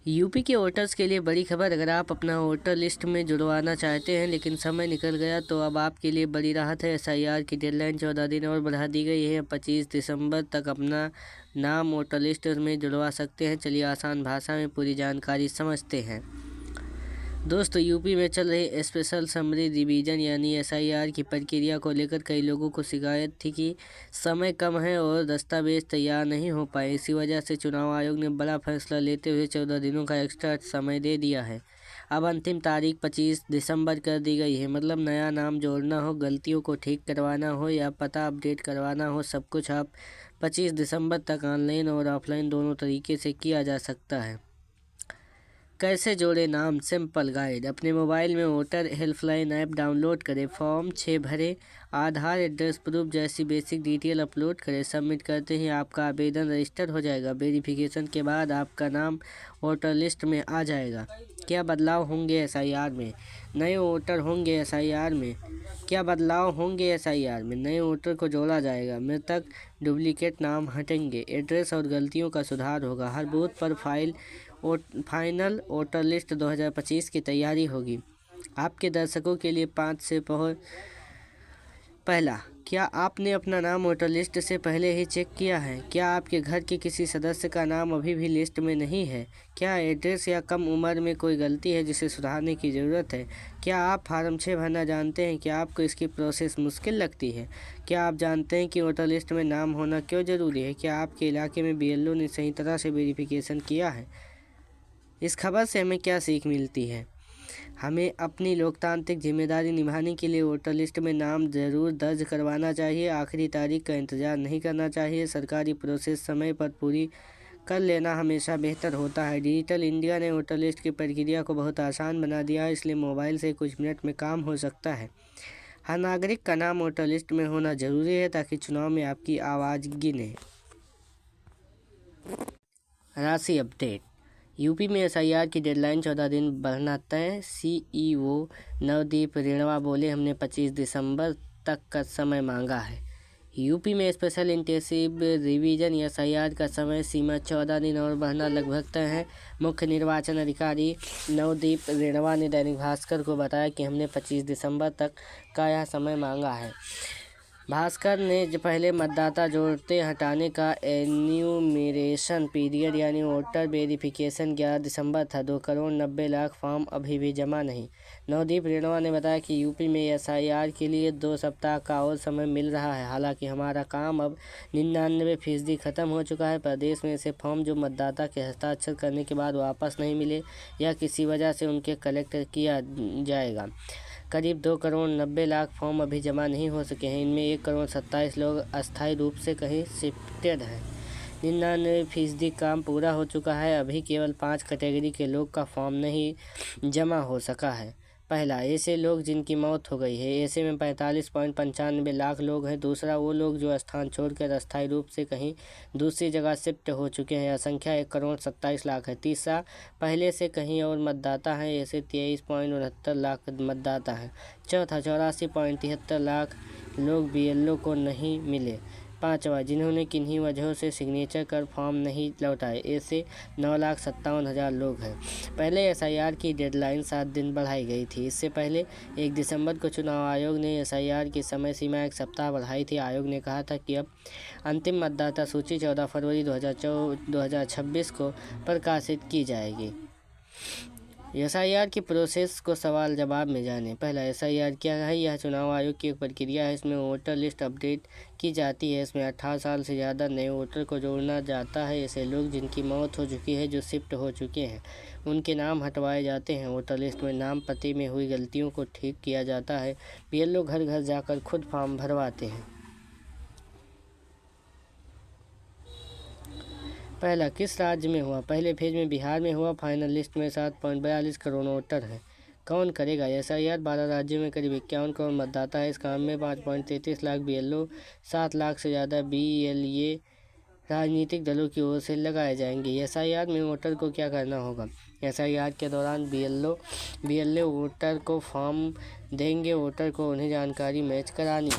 UP के voters के लिए बड़ी खबर। अगर आप अपना वोटर लिस्ट में जुड़वाना चाहते हैं लेकिन समय निकल गया तो अब आपके लिए बड़ी राहत है। एसआईआर की डेडलाइन 14 दिन और बढ़ा दी गई है। 25 दिसंबर तक अपना नाम वोटर लिस्ट में जुड़वा सकते हैं। चलिए आसान भाषा में पूरी जानकारी समझते हैं। दोस्तों, यूपी में चल रही स्पेशल समरी रिवीजन यानी एसआईआर की प्रक्रिया को लेकर कई लोगों को शिकायत थी कि समय कम है और दस्तावेज तैयार नहीं हो पाए। इसी वजह से चुनाव आयोग ने बड़ा फैसला लेते हुए 14 दिनों का एक्स्ट्रा समय दे दिया है। अब अंतिम तारीख 25 दिसंबर कर दी गई है। मतलब नया नाम जोड़ना हो, गलतियों को ठीक करवाना हो या पता अपडेट करवाना हो, सब कुछ आप 25 दिसंबर तक ऑनलाइन और ऑफलाइन दोनों तरीके से किया जा सकता है। कैसे जोड़े नाम? Simple guide. अपने मोबाइल में वोटर हेल्पलाइन ऐप डाउनलोड करें, फॉर्म 6 भरें, आधार, एड्रेस प्रूफ जैसी बेसिक डिटेल अपलोड करें। सबमिट करते ही आपका आवेदन रजिस्टर हो जाएगा। वेरिफिकेशन के बाद आपका नाम वोटर लिस्ट में आ जाएगा। क्या बदलाव होंगे एसआईआर में? नए वोटर होंगे एसआईआर में। क्या बदलाव होंगे एसआईआर में? नए वोटर को जोड़ा जाएगा। मृतक डुप्लीकेट नाम हटेंगे। एड्रेस और गलतियों का सुधार होगा। हर बूथ पर फाइनल वोटर लिस्ट 2025 की तैयारी होगी। आपके दर्शकों के लिए 5 से पहला, क्या आपने अपना नाम वोटर लिस्ट से पहले ही चेक किया है? क्या आपके घर के किसी सदस्य का नाम अभी भी लिस्ट में नहीं है? क्या एड्रेस या कम उम्र में कोई गलती है जिसे सुधारने की ज़रूरत है? क्या आप फार्म 6 भरना जानते हैं? क्या आपको इसकी प्रोसेस मुश्किल लगती है? क्या आप जानते हैं कि वोटर लिस्ट में नाम होना क्यों ज़रूरी है? क्या आपके इलाके में बीएलओ ने सही तरह से वेरिफिकेशन किया है? इस खबर से हमें क्या सीख मिलती है? हमें अपनी लोकतांत्रिक जिम्मेदारी निभाने के लिए वोटर लिस्ट में नाम जरूर दर्ज करवाना चाहिए। आखिरी तारीख का इंतजार नहीं करना चाहिए। सरकारी प्रोसेस समय पर पूरी कर लेना हमेशा बेहतर होता है। डिजिटल इंडिया ने वोटर लिस्ट की प्रक्रिया को बहुत आसान बना दिया है, इसलिए मोबाइल से कुछ मिनट में काम हो सकता है। हर नागरिक का नाम वोटर लिस्ट में होना जरूरी है ताकि चुनाव में आपकी आवाज़ गिने। राशि अपडेट। यूपी में एसआईआर की डेडलाइन 14 दिन बढ़ना तय। सीईओ नवदीप रेणवा बोले, हमने 25 दिसंबर तक का समय मांगा है। यूपी में स्पेशल इंटेंसिव रिवीजन एसआईआर का समय सीमा 14 दिन और बढ़ना लगभग तय है। मुख्य निर्वाचन अधिकारी नवदीप रेणवा ने दैनिक भास्कर को बताया कि हमने 25 दिसंबर तक का यह समय मांगा है। भास्कर ने पहले मतदाता जोड़ते हटाने का एन्यूमरेशन पीरियड यानी वोटर वेरिफिकेशन 11 दिसंबर था। 2 करोड़ 90 लाख फॉर्म अभी भी जमा नहीं। नवदीप रेणवा ने बताया कि यूपी में एसआईआर के लिए 2 सप्ताह का और समय मिल रहा है। हालांकि हमारा काम अब 99% खत्म हो चुका है। प्रदेश में ऐसे फॉर्म जो मतदाता के हस्ताक्षर करने के बाद वापस नहीं मिले या किसी वजह से उनके कलेक्ट किया जाएगा। करीब 2 करोड़ 90 लाख फॉर्म अभी जमा नहीं हो सके हैं। इनमें 1 करोड़ 27 लोग अस्थायी रूप से कहीं शिफ्टेड हैं। 99% काम पूरा हो चुका है। अभी केवल 5 कैटेगरी के लोग का फॉर्म नहीं जमा हो सका है। पहला, ऐसे लोग जिनकी मौत हो गई है। ऐसे में 45.95 लाख लोग हैं। दूसरा, वो लोग जो स्थान छोड़कर अस्थायी रूप से कहीं दूसरी जगह शिफ्ट हो चुके हैं। यह संख्या 1 करोड़ 27 लाख है। तीसरा, पहले से कहीं और मतदाता हैं। ऐसे 23.69 लाख मतदाता हैं। चौथा, 84.73 लाख लोग बीएलओ को नहीं मिले। पाँचवा, जिन्होंने किन्हीं वजहों से सिग्नेचर कर फॉर्म नहीं लौटाए। ऐसे 9,57,000 लोग हैं। पहले एसआईआर की डेडलाइन 7 दिन बढ़ाई गई थी। इससे पहले 1 दिसंबर को चुनाव आयोग ने एसआईआर की समय सीमा 1 सप्ताह बढ़ाई थी। आयोग ने कहा था कि अब अंतिम मतदाता सूची 14 फरवरी 2026 को प्रकाशित की जाएगी। एसआईआर की प्रोसेस को सवाल जवाब में जाने। पहला, एसआईआर क्या है? यह चुनाव आयोग की एक प्रक्रिया है। इसमें वोटर लिस्ट अपडेट की जाती है। इसमें 18 साल से ज़्यादा नए वोटर को जोड़ना जाता है। ऐसे लोग जिनकी मौत हो चुकी है, जो शिफ्ट हो चुके हैं, उनके नाम हटवाए जाते हैं। वोटर लिस्ट में नाम पते में हुई गलतियों को ठीक किया जाता है। बीएलओ घर घर जाकर खुद फॉर्म भरवाते हैं। पहला, किस राज्य में हुआ? पहले फेज में बिहार में हुआ। फाइनल लिस्ट में 7.42 करोड़ वोटर हैं। कौन करेगा एसआईआर? 12 राज्यों में करीब 51 करोड़ मतदाता है। इस काम में 5.33 लाख बीएलओ, 7 लाख से ज़्यादा बीएलए राजनीतिक दलों की ओर से लगाए जाएंगे। एसआईआर में वोटर को क्या करना होगा? एसआईआर के दौरान बीएलए वोटर को फॉर्म देंगे। वोटर को उन्हें जानकारी मैच करानी